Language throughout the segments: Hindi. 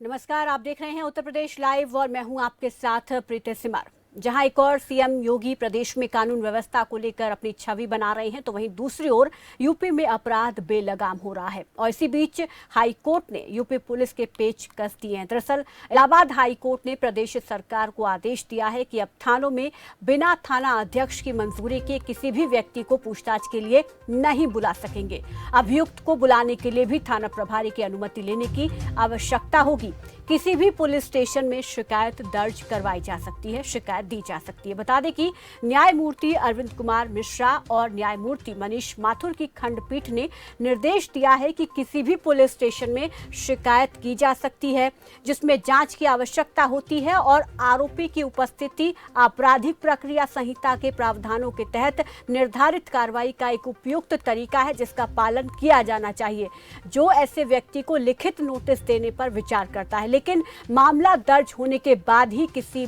नमस्कार, आप देख रहे हैं उत्तर प्रदेश लाइव और मैं हूं आपके साथ प्रीति सिमार। जहां एक और सीएम योगी प्रदेश में कानून व्यवस्था को लेकर अपनी छवि बना रहे हैं, तो वहीं दूसरी ओर यूपी में अपराध बेलगाम हो रहा है और इसी बीच हाई कोर्ट ने यूपी पुलिस के पेच कस दिए हैं। दरअसल इलाहाबाद हाई कोर्ट ने प्रदेश सरकार को आदेश दिया है कि अब थानों में बिना थाना अध्यक्ष की मंजूरी के किसी भी व्यक्ति को पूछताछ के लिए नहीं बुला सकेंगे। अभियुक्त को बुलाने के लिए भी थाना प्रभारी की अनुमति लेने की आवश्यकता होगी। किसी भी पुलिस स्टेशन में शिकायत दर्ज करवाई जा सकती है, शिकायत दी जा सकती है। बता दें कि न्यायमूर्ति अरविंद कुमार मिश्रा और न्यायमूर्ति मनीष माथुर की खंडपीठ ने निर्देश दिया है कि किसी भी पुलिस स्टेशन में शिकायत की जा सकती है जिसमें जांच की आवश्यकता होती है और आरोपी की उपस्थिति आपराधिक प्रक्रिया संहिता के प्रावधानों के तहत निर्धारित कार्रवाई का एक उपयुक्त तरीका है जिसका पालन किया जाना चाहिए, जो ऐसे व्यक्ति को लिखित नोटिस देने पर विचार करता है। लेकिन मामला दर्ज होने के बाद ही किसी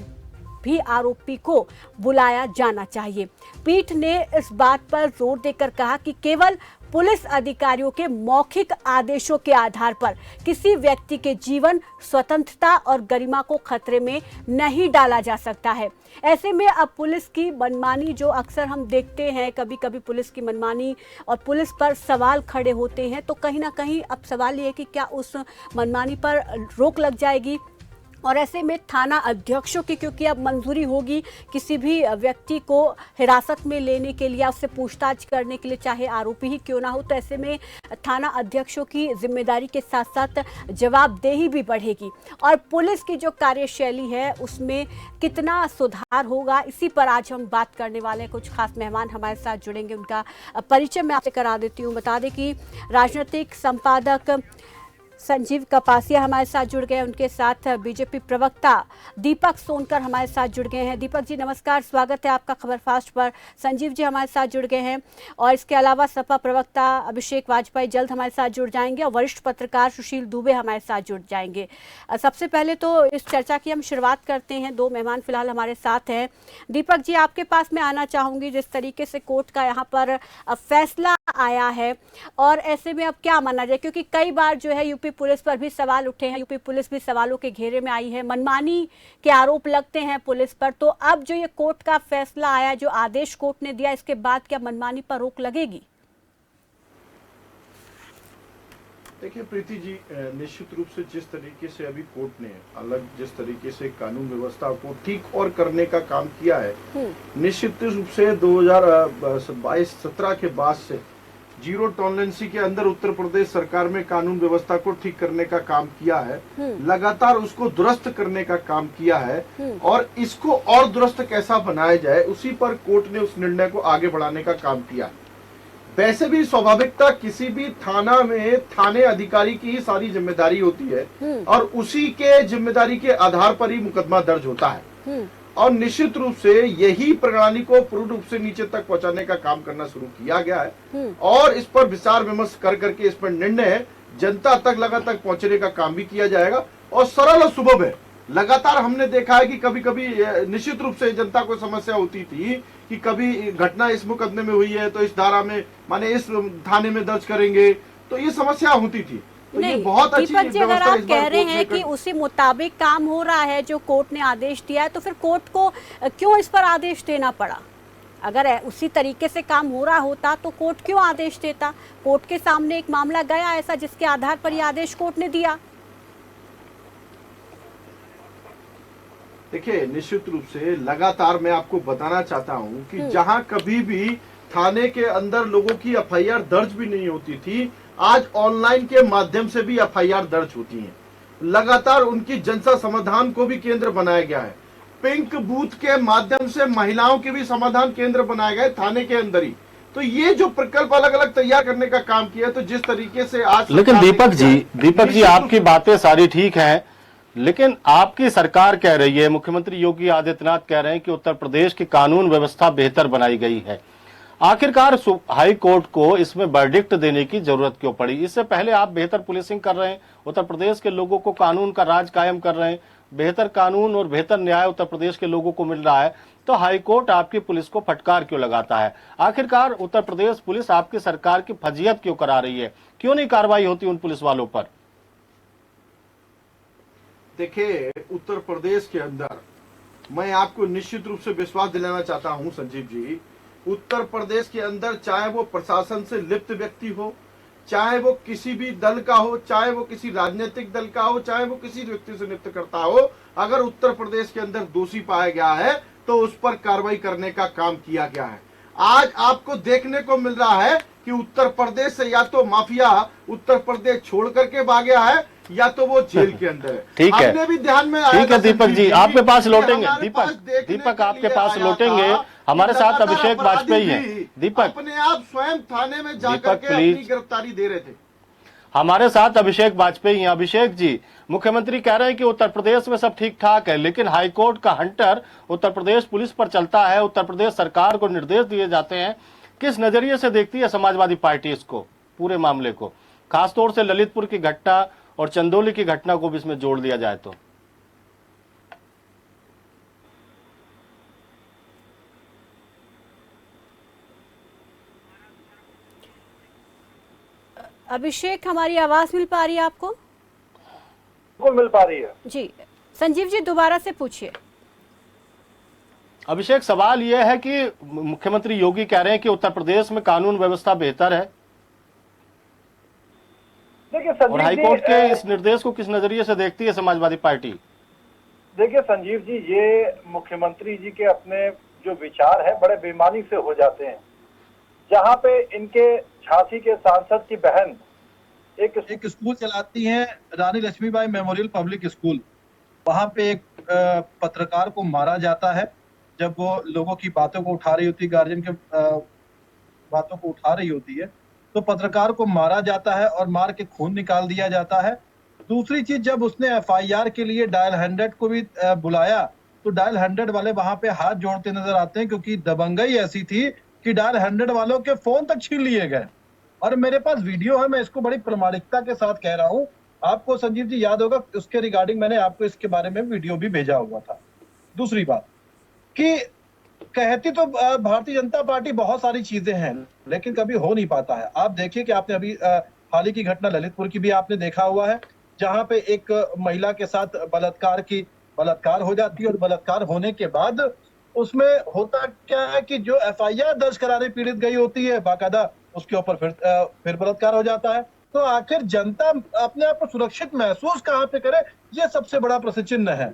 भी आरोपी को बुलाया जाना चाहिए। पीठ ने इस बात पर जोर देकर कहा कि केवल पुलिस अधिकारियों के मौखिक आदेशों के आधार पर किसी व्यक्ति के जीवन, स्वतंत्रता और गरिमा को खतरे में नहीं डाला जा सकता है। ऐसे में अब पुलिस की मनमानी, जो अक्सर हम देखते हैं, कभी कभी पुलिस की मनमानी और पुलिस पर सवाल खड़े होते हैं, तो कहीं ना कहीं अब सवाल ये है कि क्या उस मनमानी पर रोक लग जाएगी। और ऐसे में थाना अध्यक्षों की क्योंकि अब मंजूरी होगी किसी भी व्यक्ति को हिरासत में लेने के लिए, उससे पूछताछ करने के लिए, चाहे आरोपी ही क्यों ना हो, तो ऐसे में थाना अध्यक्षों की जिम्मेदारी के साथ साथ जवाबदेही भी बढ़ेगी और पुलिस की जो कार्यशैली है उसमें कितना सुधार होगा, इसी पर आज हम बात करने वाले हैं। कुछ खास मेहमान हमारे साथ जुड़ेंगे, उनका परिचय मैं आपसे करा देती हूँ। बता दें कि राजनीतिक संपादक संजीव कपासिया हमारे साथ जुड़ गए, उनके साथ बीजेपी प्रवक्ता दीपक सोनकर हमारे साथ जुड़ गए हैं। दीपक जी नमस्कार, स्वागत है आपका खबर फास्ट पर। संजीव जी हमारे साथ जुड़ गए हैं और इसके अलावा सपा प्रवक्ता अभिषेक वाजपेयी जल्द हमारे साथ जुड़ जाएंगे और वरिष्ठ पत्रकार सुशील दुबे हमारे साथ जुड़ जाएंगे। सबसे पहले तो इस चर्चा की हम शुरुआत करते हैं। दो मेहमान फिलहाल हमारे साथ हैं। दीपक जी, आपके पास मैं आना चाहूंगी। जिस तरीके से कोर्ट का यहाँ पर फैसला आया है और ऐसे में अब क्या माना जाए, क्योंकि कई बार जो है यूपी पुलिस पर भी सवाल उठे हैं, यूपी पुलिस भी सवालों के घेरे में आई है, मनमानी के आरोप लगते हैं पुलिस पर। तो अब जो ये कोर्ट का फैसला आया, जो आदेश कोर्ट ने दिया, इसके बाद क्या मनमानी पर रोक लगेगी? देखिए प्रीति जी, निश्चित रूप से जिस तरीके से अभी कोर्ट ने जिस तरीके से कानून व्यवस्था को ठीक और करने का काम किया है, निश्चित रूप से 2022-17 के बाद से जीरो टॉलरेंसी के अंदर उत्तर प्रदेश सरकार में कानून व्यवस्था को ठीक करने का काम किया है, लगातार उसको दुरुस्त करने का काम किया है और इसको और दुरुस्त कैसा बनाया जाए उसी पर कोर्ट ने उस निर्णय को आगे बढ़ाने का काम किया है। वैसे भी स्वाभाविकता किसी भी थाना में थाने अधिकारी की ही सारी जिम्मेदारी होती है और उसी के जिम्मेदारी के आधार पर ही मुकदमा दर्ज होता है और निश्चित रूप से यही प्रणाली को पूर्ण रूप से नीचे तक पहुंचाने का काम करना शुरू किया गया है और इस पर विचार विमर्श कर करके इस पर निर्णय जनता तक लगातार पहुंचने का काम भी किया जाएगा और सरल और सुलभ है। लगातार हमने देखा है कि कभी कभी निश्चित रूप से जनता को समस्या होती थी कि कभी घटना इस मुकदमे में हुई है तो इस धारा में, माने इस थाने में दर्ज करेंगे, तो ये समस्या होती थी। तो नहीं, ये बहुत अच्छी दीपक जी, अगर आप कह रहे हैं कि कर... उसी मुताबिक काम हो रहा है जो कोर्ट ने आदेश दिया है, तो फिर कोर्ट को क्यों इस पर आदेश देना पड़ा? अगर उसी तरीके से काम हो रहा होता तो कोर्ट क्यों आदेश देता? कोर्ट के सामने एक मामला गया ऐसा जिसके आधार पर यह आदेश कोर्ट ने दिया। देखिए निश्चित रूप से लगातार मैं आपको बताना चाहता हूं कि जहां कभी भी थाने के अंदर लोगों की एफआईआर दर्ज भी नहीं होती थी, आज ऑनलाइन के माध्यम से भी एफआईआर दर्ज होती हैं। लगातार उनकी जनता समाधान को भी केंद्र बनाया गया है। पिंक बूथ के माध्यम से महिलाओं के भी समाधान केंद्र बनाए गए थाने के अंदर ही। तो ये जो प्रकल्प अलग अलग तैयार करने का काम किया, तो जिस तरीके से आज, लेकिन दीपक जी आपकी बातें सारी ठीक हैं, लेकिन आपकी सरकार कह रही है, मुख्यमंत्री योगी आदित्यनाथ कह रहे हैं कि उत्तर प्रदेश की कानून व्यवस्था बेहतर बनाई गई है। आखिरकार हाई कोर्ट को इसमें वर्डिक्ट देने की जरूरत क्यों पड़ी? इससे पहले आप बेहतर पुलिसिंग कर रहे हैं, उत्तर प्रदेश के लोगों को कानून का राज कायम कर रहे हैं, बेहतर कानून और बेहतर न्याय उत्तर प्रदेश के लोगों को मिल रहा है, तो हाई कोर्ट आपकी पुलिस को फटकार क्यों लगाता है? आखिरकार उत्तर प्रदेश पुलिस आपकी सरकार की फजीहत क्यों करा रही है? क्यों नहीं कार्रवाई होती उन पुलिस वालों पर? देखिए, उत्तर प्रदेश के अंदर मैं आपको निश्चित रूप से विश्वास दिलाना चाहता हूं संजीव जी, उत्तर प्रदेश के अंदर चाहे वो प्रशासन से लिप्त व्यक्ति हो, चाहे वो किसी भी दल का हो, चाहे वो किसी राजनीतिक दल का हो, चाहे वो किसी व्यक्ति से नियुक्त करता हो, अगर उत्तर प्रदेश के अंदर दोषी पाया गया है तो उस पर कार्रवाई करने का काम किया गया है। आज आपको देखने को मिल रहा है कि उत्तर प्रदेश से या तो माफिया उत्तर प्रदेश छोड़ करके भाग गया है या तो वो जेल के अंदर है। ठीक है, हमने भी ध्यान में ठीक है दीपक जी, आपके पास लौटेंगे। हमारे पास देखने दीपक के आपके लिए पास आया लौटेंगे। था हमारे कि साथ लगातार अभिषेक अपराधी वाजपेयी हैं। भी दीपक अपने आप स्वयं थाने में जाकर दीपक, के अपनी प्लीज। गिरफ्तारी दे रहे थे। हमारे साथ अभिषेक वाजपेयी हैं। अभिषेक जी, मुख्यमंत्री कह रहे हैं कि उत्तर प्रदेश में सब ठीक ठाक है, लेकिन हाईकोर्ट का हंटर उत्तर प्रदेश पुलिस पर चलता है, उत्तर प्रदेश सरकार को निर्देश दिए जाते हैं। किस नजरिए से देखती है समाजवादी पार्टी इसको, पूरे मामले को, खासतौर से ललितपुर की घटना और चंदौली की घटना को भी इसमें जोड़ दिया जाए तो? अभिषेक, हमारी आवाज मिल पा रही है आपको? बिल्कुल मिल पा रही है जी, संजीव जी दोबारा से पूछिए। अभिषेक, सवाल यह है कि मुख्यमंत्री योगी कह रहे हैं कि उत्तर प्रदेश में कानून व्यवस्था बेहतर है, देखिए और संजीव हाईकोर्ट के जी, इस निर्देश को किस नजरिए से देखती है समाजवादी पार्टी? देखिए संजीव जी, ये मुख्यमंत्री जी के अपने जो विचार है बड़े बेईमानी से हो जाते हैं। जहाँ पे इनके झांसी के सांसद की बहन एक स्कूल चलाती हैं, रानी लक्ष्मीबाई मेमोरियल पब्लिक स्कूल, वहां पे एक पत्रकार को मारा जाता है जब वो लोगों की बातों को उठा रही होती है, गार्जियन के बातों को उठा रही होती है, तो पत्रकार को मारा जाता है और मार के खून निकाल दिया जाता है। दूसरी चीज, जब उसने एफआईआर के लिए डायल 100 को भी बुलाया तो डायल 100 वाले वहां पे हाथ जोड़ते नजर आते हैं, क्योंकि दबंगई ऐसी थी कि डायल 100 वालों के फोन तक छीन लिए गए। और मेरे पास वीडियो है, मैं इसको बड़ी प्रामाणिकता के साथ कह रहा हूँ। आपको संजीव जी याद होगा, उसके रिगार्डिंग मैंने आपको इसके बारे में वीडियो भी भेजा हुआ था। दूसरी बात कि कहती तो भारतीय जनता पार्टी बहुत सारी चीजें हैं, लेकिन कभी हो नहीं पाता है। आप देखिए कि आपने अभी हाल ही की घटना ललितपुर की भी आपने देखा हुआ है, जहां पे एक महिला के साथ बलात्कार हो जाती है, और बलात्कार होने के बाद उसमें होता क्या है कि जो एफआईआर दर्ज कराने पीड़ित गई होती है, बाकायदा उसके ऊपर फिर बलात्कार हो जाता है। तो आखिर जनता अपने आप को सुरक्षित महसूस कहाँ पे करे, ये सबसे बड़ा प्रश्न चिन्ह है।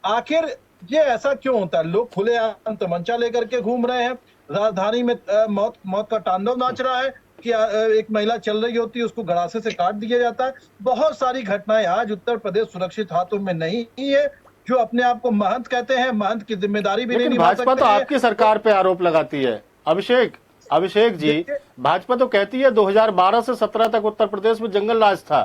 आखिर ये ऐसा क्यों होता है? लोग खुलेआम तमंचा लेकर के घूम रहे हैं, राजधानी में मौत का तांडव नाच रहा है कि एक महिला चल रही होती है, उसको गड़ासे से काट दिया जाता है। बहुत सारी घटनाएं आज उत्तर प्रदेश सुरक्षित हाथों में नहीं है। जो अपने आप को महंत कहते हैं, महंत की जिम्मेदारी भी नहीं निभा सकते। भाजपा तो आपकी सरकार पे आरोप लगाती है। अभिषेक जी, भाजपा तो कहती है 2012 से 17 तक उत्तर प्रदेश में जंगल राज था,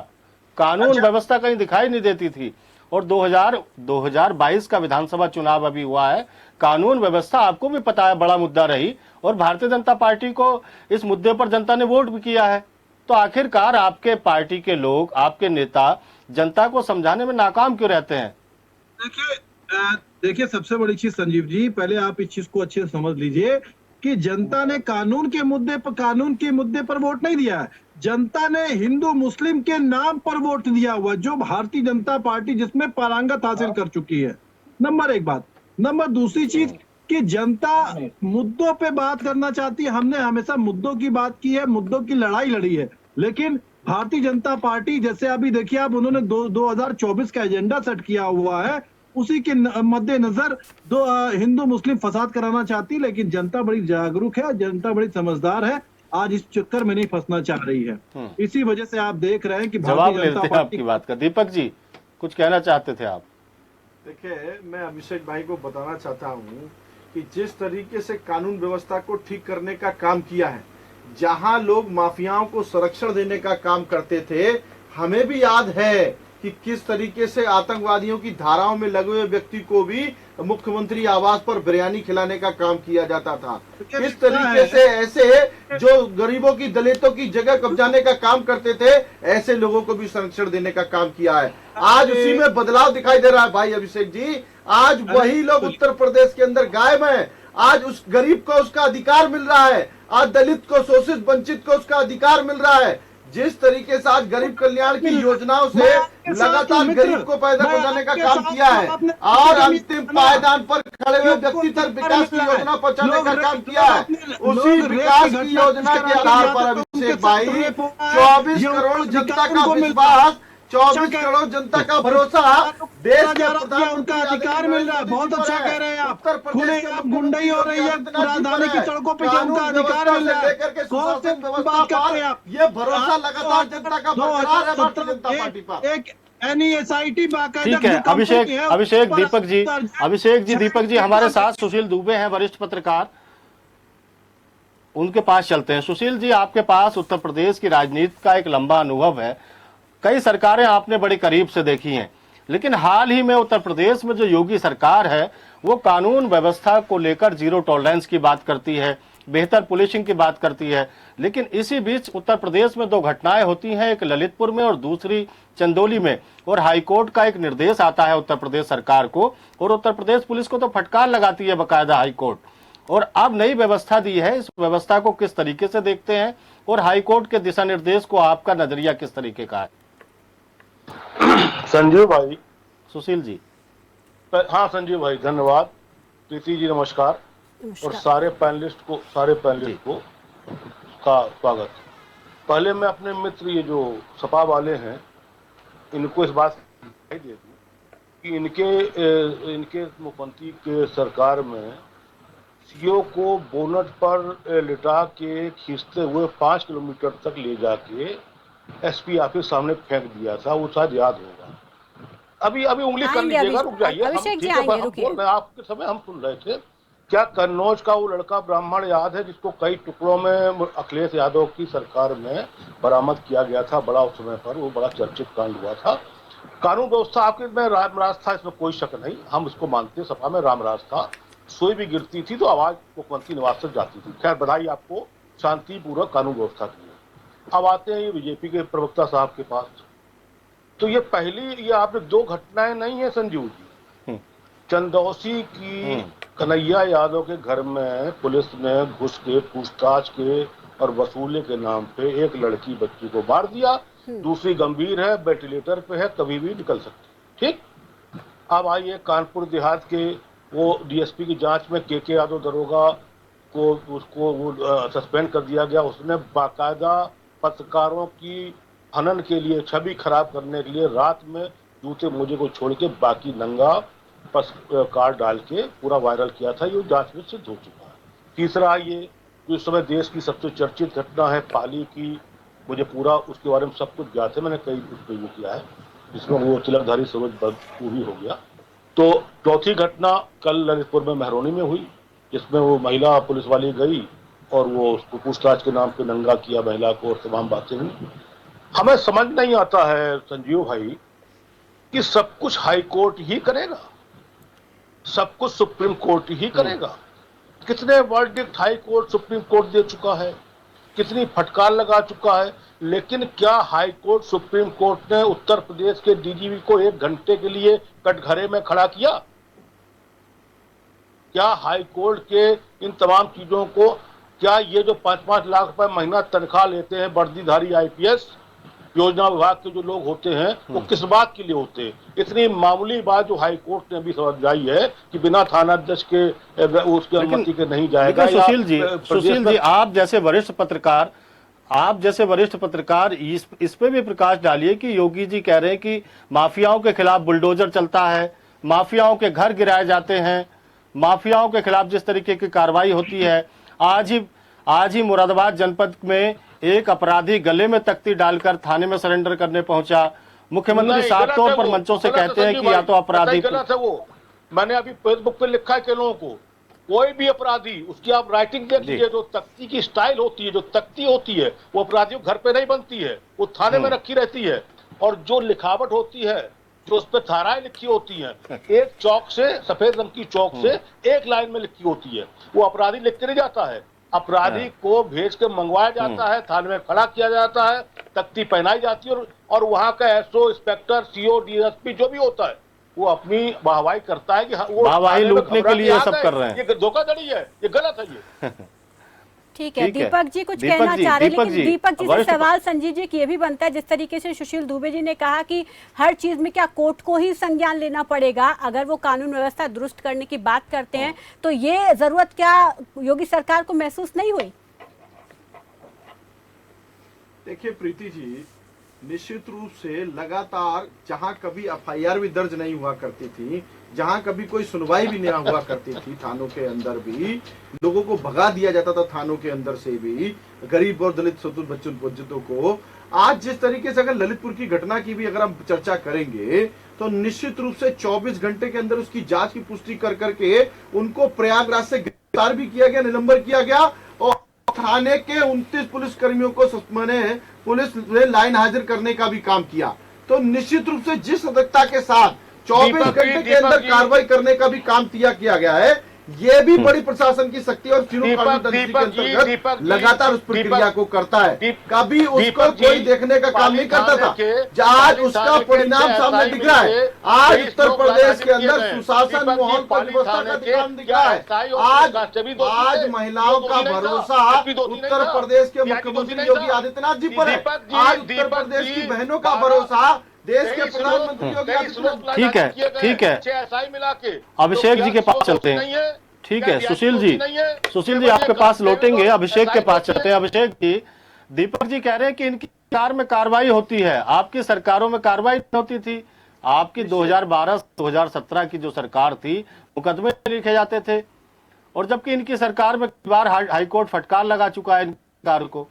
कानून व्यवस्था कहीं दिखाई नहीं देती थी, और 2022 का विधानसभा चुनाव अभी हुआ है, कानून व्यवस्था आपको भी पता है बड़ा मुद्दा रही, और भारतीय जनता पार्टी को इस मुद्दे पर जनता ने वोट भी किया है। तो आखिरकार आपके पार्टी के लोग, आपके नेता जनता को समझाने में नाकाम क्यों रहते हैं? देखिए सबसे बड़ी चीज संजीव जी, पहले आप इस चीज को अच्छे से समझ लीजिए कि जनता ने कानून के मुद्दे पर वोट नहीं दिया है। जनता ने हिंदू मुस्लिम के नाम पर वोट दिया हुआ, जो भारतीय जनता पार्टी जिसमें पारंगत हासिल कर चुकी है। नंबर एक बात। नंबर दूसरी चीज कि जनता मुद्दों पे बात करना चाहती है। हमने हमेशा मुद्दों की बात की है, मुद्दों की लड़ाई लड़ी है, लेकिन भारतीय जनता पार्टी जैसे अभी देखिए आप, उन्होंने 2024 का एजेंडा सेट किया हुआ है, उसी के मद्देनजर हिंदू मुस्लिम फसाद कराना चाहती, लेकिन जनता बड़ी जागरूक है, जनता बड़ी समझदार है, आज इस चक्कर में नहीं फंसना चाह रही है। इसी वजह से आप देख रहे हैं कि जवाब लेते हैं आपकी बात का। दीपक जी, कुछ कहना चाहते थे आप? देखिए, मैं अभिषेक भाई को बताना चाहता हूं कि जिस तरीके से कानून व्यवस्था को ठीक करने का काम किया है, जहां लोग माफियाओं को संरक्षण देने का काम करते थे, हमें भी याद है कि किस तरीके से आतंकवादियों की धाराओं में लगे हुए व्यक्ति को भी मुख्यमंत्री आवास पर बिरयानी खिलाने का काम किया जाता था। किस तरीके से ऐसे जो गरीबों की, दलितों की जगह कब्जाने का काम करते थे, ऐसे लोगों को भी संरक्षण देने का काम किया है। आज उसी में बदलाव दिखाई दे रहा है भाई अभिषेक जी। आज वही लोग उत्तर प्रदेश के अंदर गायब हैं। आज उस गरीब को उसका अधिकार मिल रहा है, आज दलित को, शोषित वंचित को उसका अधिकार मिल रहा है। जिस तरीके से आज गरीब कल्याण की योजनाओं से लगातार गरीब को पैदा बनाने का काम किया है और अंतिम पायदान पर खड़े हुए व्यक्ति तक विकास की योजना पहुंचाने का काम किया है, उसी विकास की योजना के आधार पर अभिषेक भाई 24 करोड़ जनता का विश्वास, 24 करोड़ जनता का भरोसा देश के प्रधानमंत्री उनका अधिकार मिल रहा है। बहुत अच्छा कह रहे हैं आप। उत्तर प्रदेश अब गुंडाई हो रही है राजधानी की सड़कों पे, उनका अधिकार मिल रहा है। लेकर के कौन से व्यवस्था बात करते हैं आप? ये भरोसा लगातार जनता का बरकरार है भारतीय जनता पार्टी पर। एक NESIT बाकायदा ठीक है अभिषेक जी दीपक जी हमारे साथ सुशील दुबे हैं, वरिष्ठ पत्रकार, उनके पास चलते हैं। सुशील जी, आपके पास उत्तर प्रदेश की राजनीति का एक लंबा अनुभव है, कई सरकारें आपने बड़े करीब से देखी हैं, लेकिन हाल ही में उत्तर प्रदेश में जो योगी सरकार है वो कानून व्यवस्था को लेकर जीरो टॉलरेंस की बात करती है, बेहतर पुलिसिंग की बात करती है, लेकिन इसी बीच उत्तर प्रदेश में दो घटनाएं होती हैं, एक ललितपुर में और दूसरी चंदौली में, और हाईकोर्ट का एक निर्देश आता है उत्तर प्रदेश सरकार को, और उत्तर प्रदेश पुलिस को तो फटकार लगाती है बकायदा हाईकोर्ट। और अब नई व्यवस्था दी है, इस व्यवस्था को किस तरीके से देखते हैं और हाईकोर्ट के दिशा निर्देश को आपका नजरिया किस तरीके का है? संजीव भाई, सुशील जी। हाँ संजीव भाई, धन्यवाद। प्रीति जी नमस्कार, और सारे पैनलिस्ट को का स्वागत। पहले मैं अपने मित्र ये जो सपा वाले हैं इनको इस बात दे दूं कि इनके मुख्यमंत्री के सरकार में सीओ को बोनट पर लिटा के खींचते हुए 5 किलोमीटर तक ले जाके एसपी ऑफिस सामने फेंक दिया था, वो शायद याद होगा। अभी उंगली कर लीजिएगा, रुक जाइए, आपके समय हम सुन रहे थे। क्या कन्नौज का वो लड़का ब्राह्मण याद है जिसको कई टुकड़ों में अखिलेश यादव की सरकार में बरामद किया गया था, बड़ा उस समय पर वो बड़ा चर्चित कांड हुआ था। कानून व्यवस्था आपके में रामराज था, इसमें कोई शक नहीं, हम इसको मानते, सपा में रामराज था। सोई भी गिरती थी तो आवाज मुख्यमंत्री निवास तक जाती थी। खैर, बधाई आपको शांतिपूर्वक कानून व्यवस्था की। अब आते हैं ये बीजेपी के प्रवक्ता साहब के पास। तो ये आपने दो घटनाएं नहीं है संजीव जी। चंदौसी की कन्हैया यादव के घर में पुलिस ने घुस के पूछताछ के और वसूले के नाम पे एक लड़की बच्ची को मार दिया, दूसरी गंभीर है, वेंटिलेटर पे है, कभी भी निकल सकती। ठीक, अब आइए कानपुर देहात के वो डीएसपी की जांच में के यादव दरोगा को उसको सस्पेंड कर दिया गया। उसने बाकायदा पत्रकारों की हनन के लिए, छवि खराब करने के लिए रात में जूते मोजे को छोड़ के बाकी नंगा कार्ड डाल के पूरा वायरल किया था। ये जांच में सिद्ध हो चुका है। तीसरा, ये जो इस समय देश की सबसे चर्चित घटना है पाली की, मुझे पूरा उसके बारे में सब कुछ ज्ञात है, मैंने कई कुछ पे किया है, जिसमें वो तिलकधारी सरोज भी हो गया। तो चौथी घटना कल ललितपुर में मेहरौनी में हुई, जिसमें वो महिला पुलिस वाली गई और वो उसको पूछताछ के नाम पे नंगा किया महिला को, और तमाम बातें हुई। हमें समझ नहीं आता है संजीव भाई कि सब कुछ हाई कोर्ट ही करेगा, सब कुछ सुप्रीम कोर्ट ही करेगा। कितने verdict high court supreme court दे चुका है, कितनी फटकार लगा चुका है, लेकिन क्या हाई कोर्ट सुप्रीम कोर्ट ने उत्तर प्रदेश के डीजीपी को 1 घंटे के लिए कटघरे में खड़ा किया? क्या हाई कोर्ट के इन तमाम चीजों को, क्या ये जो 5-5 लाख रुपए महीना तनख्वाह लेते हैं वर्दीधारी आईपीएस योजना विभाग के जो लोग होते हैं, वो किस बात के लिए होते हैं? इतनी मामूली बात जो हाई कोर्ट ने भी समझाई है कि बिना थाना अध्यक्ष के उसकी अनुमति के नहीं जाएगा। सुशील जी, आप जैसे वरिष्ठ पत्रकार इस पे भी प्रकाश डालिए कि योगी जी कह रहे हैं कि माफियाओं के खिलाफ बुलडोजर चलता है, माफियाओं के घर गिराए जाते हैं, माफियाओं के खिलाफ जिस तरीके की कार्रवाई होती है। आज ही मुरादाबाद जनपद में एक अपराधी गले में तख्ती डालकर थाने में सरेंडर करने पहुंचा। मुख्यमंत्री साफ तौर पर मंचों से कहते हैं कि या तो अपराधी, गलत है वो, मैंने अभी फेसबुक पे लिखा है कि लोगों को, कोई भी अपराधी, उसकी आप राइटिंग देख लीजिए, जो तख्ती की स्टाइल होती है, जो तख्ती होती है, वो अपराधियों घर पे नहीं बनती है, वो थाने में रखी रहती है। और जो लिखावट होती है, जो उस पर धाराएं लिखी होती हैं, एक चौक से, सफेद रंग की चौक से एक लाइन में लिखी होती है, वो अपराधी लिख के नहीं जाता है, अपराधी को भेज के मंगवाया जाता है, थाने में खड़ा किया जाता है, तख्ती पहनाई जाती है, और वहां का एसओ, इंस्पेक्टर, सीओ, डीएसपी जो भी होता है, वो अपनी वाहवाही करता है कि वो वाहवाही लूटने के लिए सब कर रहे हैं। ये धोखाधड़ी है, ये गलत है। ये ठीक है, ठीक है। दीपक जी कुछ दीपक कहना जी, चाह रहे हैं, दीपक लेकिन जी, दीपक जी से वरिष्ठ- सवाल संजीव जी की ये भी बनता है, जिस तरीके से सुशील दुबे जी ने कहा कि हर चीज में क्या कोर्ट को ही संज्ञान लेना पड़ेगा, अगर वो कानून व्यवस्था दुरुस्त करने की बात करते हैं तो ये जरूरत क्या योगी सरकार को महसूस नहीं हुई? देखिए प्रीति जी, निश्चित रूप से लगातार जहां कभी एफआईआर भी दर्ज नहीं हुआ करती थी, जहां कभी कोई सुनवाई भी नहीं हुआ करती थी, थानों के अंदर भी लोगों को भगा दिया जाता था, थानों के अंदर से भी गरीब और दलित शोषित बच्चों वंचितों को। आज जिस तरीके से अगर ललितपुर की घटना की भी अगर हम चर्चा करेंगे तो निश्चित रूप से 24 घंटे के अंदर उसकी जांच की पुष्टि कर करके उनको प्रयागराज से गिरफ्तार भी किया गया, निलंबन किया गया और थाने के 29 पुलिस कर्मियों को पुलिस ने लाइन हाजिर करने का भी काम किया। तो निश्चित रूप से जिस सतर्कता के साथ 24 घंटे के अंदर कार्रवाई करने का भी काम किया गया है, ये भी बड़ी प्रशासन की शक्ति और तीनों कानून तंत्र के अंतर्गत लगातार उस प्रक्रिया को करता है। कभी उसको कोई देखने का काम नहीं करता था, आज उसका परिणाम सामने दिख रहा है। आज उत्तर प्रदेश के अंदर सुशासन माहौल पर व्यवस्था का काम दिख रहा है। आज महिलाओं का भरोसा उत्तर प्रदेश के मुख्यमंत्री योगी आदित्यनाथ जी पर है। आज उत्तर प्रदेश की बहनों का भरोसा देश के प्रधानमंत्री योगी आदित्यनाथ। ठीक है मिला के अभिषेक जी के पास चलते हैं। ठीक है सुशील जी आपके पास लौटेंगे, अभिषेक के पास चलते हैं। अभिषेक जी, दीपक जी कह रहे हैं कि इनकी सरकार में कार्रवाई होती है, आपकी सरकारों में कार्रवाई नहीं होती थी। आपकी 2012-2017 की जो सरकार थी मुकदमे लिखे जाते थे, और जबकि इनकी सरकार में कई बार हाईकोर्ट फटकार लगा चुका है इन सरकार को।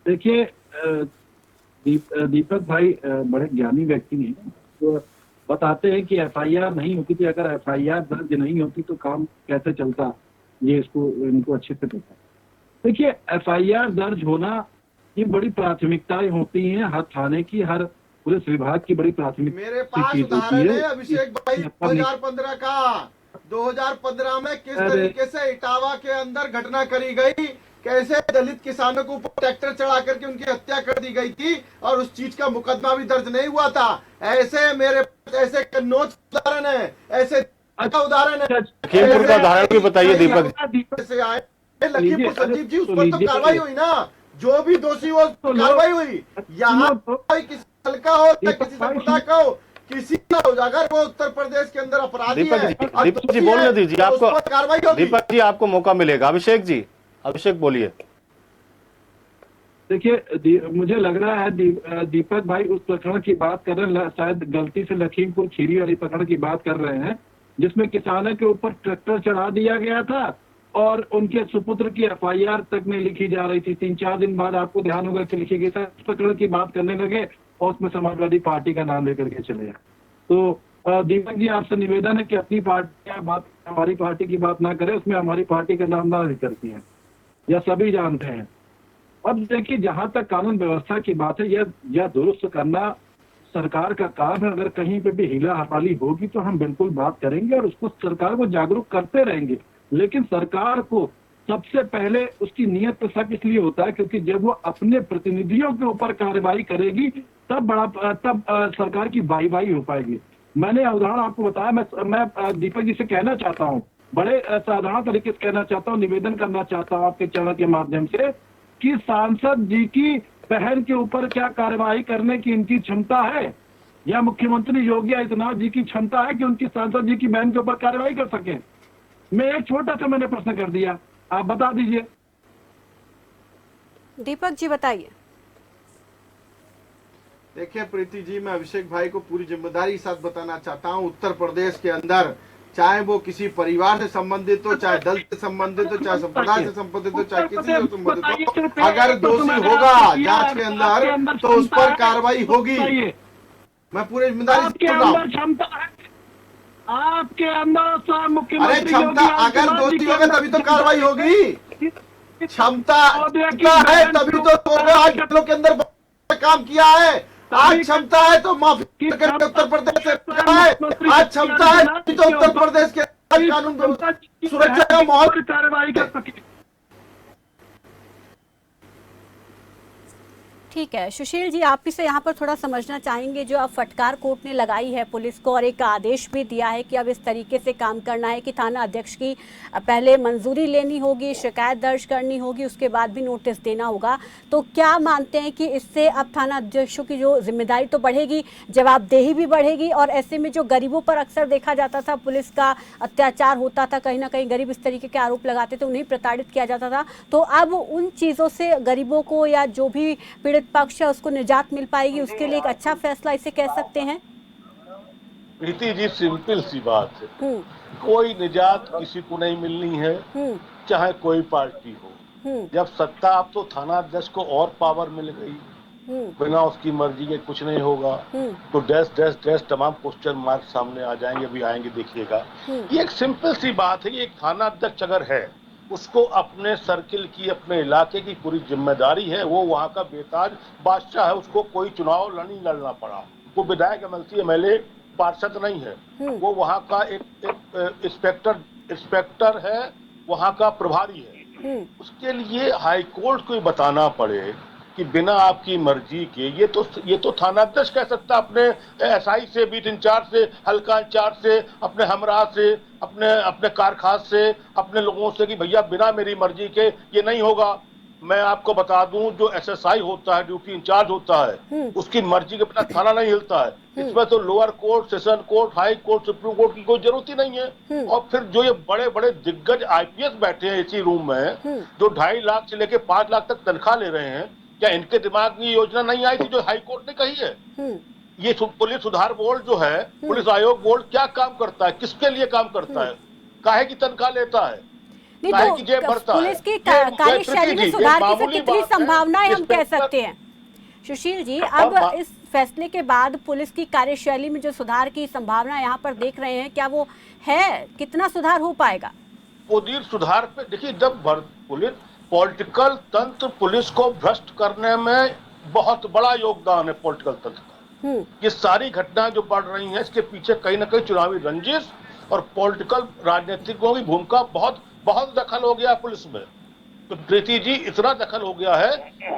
देखिए दीपक भाई बड़े ज्ञानी व्यक्ति हैं, तो बताते हैं कि एफआईआर नहीं होती थी, अगर एफआईआर दर्ज नहीं होती तो काम कैसे चलता, ये इनको अच्छे से पता है। देखिए एफआईआर दर्ज होना ये बड़ी प्राथमिकताएं होती हैं, हर थाने की, हर पुलिस विभाग की बड़ी प्राथमिकता मेरे पास उदाहरण है अभिषेक भाई 2015 का। 2015 में किस तरीके से इटावा के अंदर घटना करी गई, कैसे दलित किसानों को ऊपर ट्रैक्टर चढ़ा करके उनकी हत्या कर दी गई थी और उस चीज का मुकदमा भी दर्ज नहीं हुआ था। ऐसे मेरे पास ऐसे कन्नौज उदाहरण है, ऐसे उदाहरण है। लखीमपुर का उदाहरण भी बताइए दीपक से आए लखीमपुर संजीव जी, उस पर तो कार्रवाई हुई ना, जो भी दोषी हो कार्रवाई हुई। यहाँ किसी दल का हो या किसी संप्रदाय का हो, किसी का हो, अगर वो उत्तर प्रदेश के अंदर अपराधी है, दीपक जी बोलने दीजिए, आपको कार्रवाई होगी। दीपक जी आपको मौका मिलेगा। अभिषेक बोलिए। देखिए मुझे लग रहा है दीपक भाई उस प्रकरण की बात कर रहे हैं, शायद गलती से लखीमपुर खीरी वाली प्रकरण की बात कर रहे हैं, जिसमें किसानों के ऊपर ट्रैक्टर चढ़ा दिया गया था और उनके सुपुत्र की एफआईआर तक नहीं लिखी जा रही थी। 3-4 दिन बाद आपको ध्यान होगा कि लिखी गई था। उस प्रकरण की बात करने लगे और उसमें समाजवादी पार्टी का नाम लेकर के चले गए। तो दीपक जी आपसे निवेदन है कि अपनी पार्टी की बात, हमारी पार्टी की बात ना करें, उसमें हमारी पार्टी का नाम ना करती है, यह सभी जानते हैं। अब देखिए जहां तक कानून व्यवस्था की बात है, यह दुरुस्त करना सरकार का काम है। अगर कहीं पे भी हीला हड़ताली होगी तो हम बिल्कुल बात करेंगे और उसको सरकार को जागरूक करते रहेंगे। लेकिन सरकार को सबसे पहले उसकी नीयत पे शक इसलिए होता है क्योंकि जब वो अपने प्रतिनिधियों के ऊपर कार्रवाई करेगी तब सरकार की वाई हो पाएगी। मैंने उदाहरण आपको बताया। मैं दीपक जी से कहना चाहता हूँ, बड़े साधारण तरीके से कहना चाहता हूँ, निवेदन करना चाहता हूँ आपके चैनल के माध्यम से कि सांसद जी की बहन के ऊपर क्या कार्रवाई करने की इनकी क्षमता है, या मुख्यमंत्री योगी आदित्यनाथ जी की क्षमता है कि उनकी सांसद जी की बहन के ऊपर कार्रवाई कर सके? मैं एक छोटा सा मैंने प्रश्न कर दिया, आप बता दीजिए। दीपक जी बताइए। देखिए प्रीति जी, मैं अभिषेक भाई को पूरी जिम्मेदारी के साथ बताना चाहता हूं, उत्तर प्रदेश के अंदर चाहे वो किसी परिवार से संबंधित हो, चाहे दल से संबंधित हो, चाहे संप्रदाय से संबंधित हो, चाहे किसी से संबंधित हो, अगर दोषी होगा जांच के अंदर तो उस पर कार्रवाई होगी। मैं पूरी जिम्मेदारी से बोल रहा हूं। आपके अंदर मुख्यमंत्री, अरे क्षमता, अगर दोषी होगा तभी तो कार्रवाई होगी। क्षमता है तभी तो होगा। आज के अंदर काम किया है, आज क्षमता है तो माफी करके उत्तर प्रदेश से है। आज क्षमता है तो उत्तर प्रदेश के कानून सुरक्षा का माहौल कार्रवाई कर सके। ठीक है सुशील जी, आप इसे यहाँ पर थोड़ा समझना चाहेंगे, जो अब फटकार कोर्ट ने लगाई है पुलिस को और एक आदेश भी दिया है कि अब इस तरीके से काम करना है कि थाना अध्यक्ष की पहले मंजूरी लेनी होगी, शिकायत दर्ज करनी होगी, उसके बाद भी नोटिस देना होगा, तो क्या मानते हैं कि इससे अब थाना अध्यक्षों की जो जिम्मेदारी तो बढ़ेगी, जवाबदेही भी बढ़ेगी, और ऐसे में जो गरीबों पर अक्सर देखा जाता था पुलिस का अत्याचार होता था, कहीं ना कहीं गरीब इस तरीके के आरोप लगाते थे, उन्हें प्रताड़ित किया जाता था, तो अब उन चीज़ों से गरीबों को या जो भी पीड़ित पक्ष है उसको निजात मिल पाएगी, उसके लिए एक अच्छा फैसला इसे कह सकते हैं। प्रीति जी, सिंपल सी बात है, कोई निजात किसी को नहीं मिलनी है, चाहे कोई पार्टी हो। जब सत्ता, अब तो थाना अध्यक्ष को और पावर मिल गई, बिना उसकी मर्जी के कुछ नहीं होगा, तो डैश डैश डैश तमाम क्वेश्चन मार्क सामने आ जाएंगे, अभी आएंगे देखिएगा। ये एक सिंपल सी बात है, एक थाना अध्यक्ष अगर है, उसको अपने सर्किल की, अपने इलाके की पूरी जिम्मेदारी है, वो वहाँ का बेताज बादशाह है, उसको कोई चुनाव नहीं लड़ना पड़ा, वो विधायक MLC पार्षद नहीं है, वो वहाँ का एक इंस्पेक्टर है, वहाँ का प्रभारी है। उसके लिए हाई कोर्ट को बताना पड़े कि बिना आपकी मर्जी के, ये तो थाना अध्यक्ष कह सकता अपने SI से, बीट इंचार्ज से, हल्का इंचार्ज से, अपने हमरा से, अपने कारखास से, अपने लोगों से कि भैया बिना मेरी मर्जी के ये नहीं होगा। मैं आपको बता दूं, जो SSI होता है, ड्यूटी इंचार्ज होता है, उसकी मर्जी के बिना थाना नहीं हिलता है। इसमें तो lower court, session court, high court, supreme court की कोई जरूरत ही नहीं है। और फिर जो ये बड़े बड़े दिग्गज IPS बैठे हैं इसी रूम में, जो 2.5 लाख से लेके 5 लाख तक तनख्वाह ले रहे हैं, क्या इनके दिमाग में योजना नहीं आई थी जो हाई कोर्ट ने कही है? ये पुलिस सुधार बोर्ड जो है, पुलिस आयोग बोर्ड क्या काम करता है, किसके लिए काम करता है, काहे की तनख्वाह लेता है, काहे की जेब भरता है? पुलिस की कार्यशैली में सुधार की फिर कितनी संभावनाएं हम कह सकते हैं सुशील जी? अब इस फैसले के बाद पुलिस की कार्यशैली में जो सुधार की संभावना यहाँ पर देख रहे हैं, क्या वो है? कितना सुधार हो पाएगा? सुधार पे देखिए, जब पुलिस पॉलिटिकल तंत्र, पुलिस को भ्रष्ट करने में बहुत बड़ा योगदान है पॉलिटिकल तंत्र का। ये सारी घटनाएं जो बढ़ रही हैं, इसके पीछे कहीं ना कहीं चुनावी रंजिश और पॉलिटिकल राजनीतिकों की भूमिका बहुत दखल हो गया पुलिस में। तो प्रीति जी, इतना दखल हो गया है,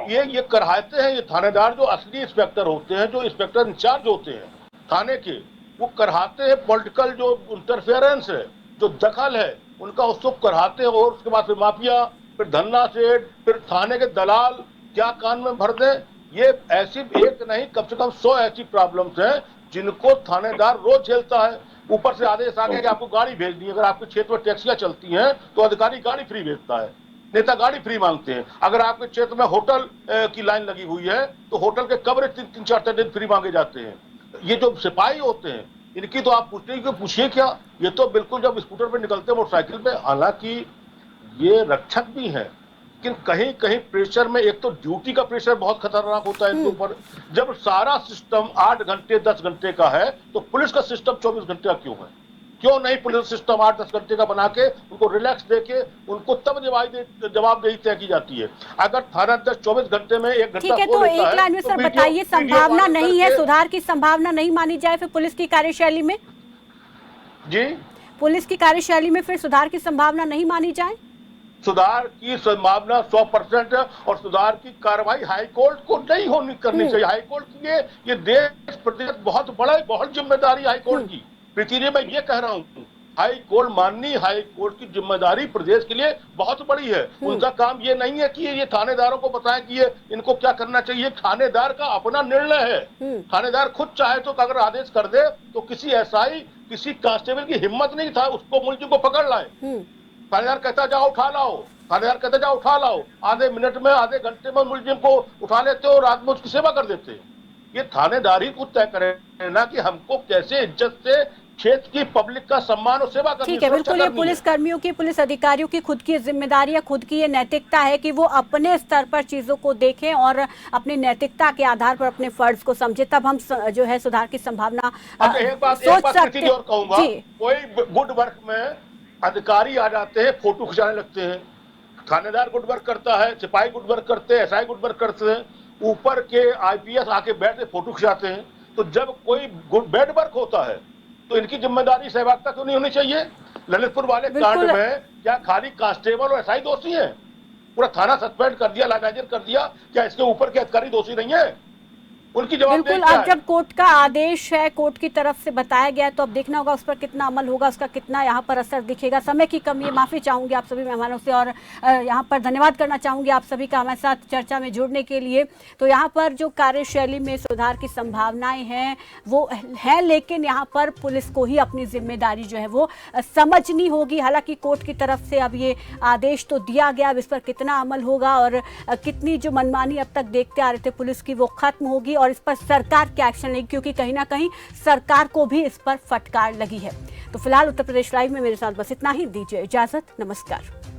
ये कराते हैं, ये थानेदार जो असली इंस्पेक्टर होते हैं, जो इंस्पेक्टर इंचार्ज होते हैं थाने के, वो कराते हैं पॉलिटिकल जो इंटरफेरेंस है, जो दखल है उनका, उसको कराते हैं। और उसके बाद फिर माफिया, फिर धन्ना सेठ, फिर थाने के दलाल क्या कान में भर दें। ये ऐसी एक नहीं, कम से कम 100 ऐसी प्रॉब्लम्स हैं जिनको थानेदार रोज झेलता है। ऊपर से आदेश आ गया कि आपको गाड़ी भेजनी है, अगर आपके क्षेत्र में टैक्सियां चलती हैं तो अधिकारी गाड़ी फ्री भेजता है, नेता गाड़ी फ्री मांगते हैं। अगर आपके क्षेत्र में होटल की लाइन लगी हुई है तो होटल के कमरे 3-4 दिन फ्री मांगे जाते हैं। ये जो सिपाही होते हैं, इनकी तो आप पूछिए क्या, ये तो बिल्कुल जब स्कूटर पे निकलते हैं, मोटरसाइकिल पे, हालांकि ये रक्षक भी हैं, लेकिन कहीं कहीं प्रेशर में, एक तो ड्यूटी का प्रेशर बहुत खतरनाक होता है इनके ऊपर। जब सारा सिस्टम 8 घंटे 10 घंटे का है, तो पुलिस का सिस्टम 24 घंटे का क्यों है? क्यों नहीं पुलिस सिस्टम 8-10 घंटे का बना के उनको रिलैक्स देके उनको तब जवाबदेही तय की जाती है? अगर थाना अध्यक्ष 24 घंटे में 1 घंटा, ठीक है, तो एक लाइन में सर बताइए, संभावना नहीं है, सुधार की संभावना नहीं मानी जाए फिर पुलिस की कार्यशैली में? जी, पुलिस की कार्यशैली में फिर सुधार की संभावना नहीं मानी जाए? सुधार की संभावना 100% है, और सुधार की कार्रवाई हाई कोर्ट को नहीं करनी चाहिए। हाई कोर्ट की ये देश प्रदेश बहुत बड़ा, बहुत जिम्मेदारी हाई कोर्ट की। प्रीति जी, मैं ये कह रहा हूँ, हाई कोर्ट, माननीय हाई कोर्ट की जिम्मेदारी प्रदेश के लिए बहुत बड़ी है। उनका काम ये नहीं है कि ये थानेदारों को बताएं कि ये इनको क्या करना चाहिए। थानेदार का अपना निर्णय है। थानेदार खुद चाहे तो अगर आदेश कर दे तो किसी SI, किसी कांस्टेबल की हिम्मत नहीं था उसको मुलजिम को पकड़ लाए। थानेदार कहता जाओ उठा लाओ, थानेदार कहता जाओ उठा लाओ, आधे मिनट में, आधे घंटे में मुलजिम को उठा लेते और रात में उसकी सेवा कर देते। ये थानेदार ही खुद तय करे ना कि हमको कैसे इज्जत से क्षेत्र की पब्लिक का सम्मान और सेवा करनी है। ठीक है, बिल्कुल, ये पुलिस कर्मियों की, पुलिस अधिकारियों की खुद की जिम्मेदारी है, खुद की ये नैतिकता है कि वो अपने स्तर पर चीजों को देखें और अपनी नैतिकता के आधार पर अपने फर्ज को समझे, तब हम जो है सुधार की संभावना सोच सकते हैं। कोई गुड वर्क में अधिकारी आ जाते हैं, फोटो खिंचाने लगते हैं। थानेदार गुड वर्क करता है, सिपाही गुड वर्क करते हैं, SI गुड वर्क करते हैं, ऊपर के IPS आके बैठ के फोटो खिंचाते हैं। तो जब कोई बैड वर्क होता है तो इनकी जिम्मेदारी सहभागिता क्यों नहीं होनी चाहिए? ललितपुर वाले कांड में क्या खाली कांस्टेबल और SI दोषी हैं? पूरा थाना सस्पेंड कर दिया, लागाजर कर दिया। क्या इसके ऊपर के अधिकारी दोषी नहीं है? उनकी जवाबदेही बिल्कुल, क्या अब है? जब कोर्ट का आदेश है, कोर्ट की तरफ से बताया गया है, तो अब देखना होगा उस पर कितना अमल होगा, उसका कितना यहाँ पर असर दिखेगा। समय की कमी है, माफी चाहूंगी आप सभी मेहमानों से और यहाँ पर धन्यवाद करना चाहूंगी आप सभी का हमारे साथ चर्चा में जुड़ने के लिए। तो यहाँ पर जो कार्यशैली में सुधार की संभावनाएं हैं वो है, लेकिन यहाँ पर पुलिस को ही अपनी जिम्मेदारी जो है वो समझनी होगी। हालांकि कोर्ट की तरफ से अब ये आदेश तो दिया गया, अब इस पर कितना अमल होगा और कितनी जो मनमानी अब तक देखते आ रहे थे पुलिस की वो खत्म होगी और इस पर सरकार क्या एक्शन लेगी, क्योंकि कहीं ना कहीं सरकार को भी इस पर फटकार लगी है। तो फिलहाल उत्तर प्रदेश लाइव में मेरे साथ बस इतना ही। दीजिए इजाजत, नमस्कार।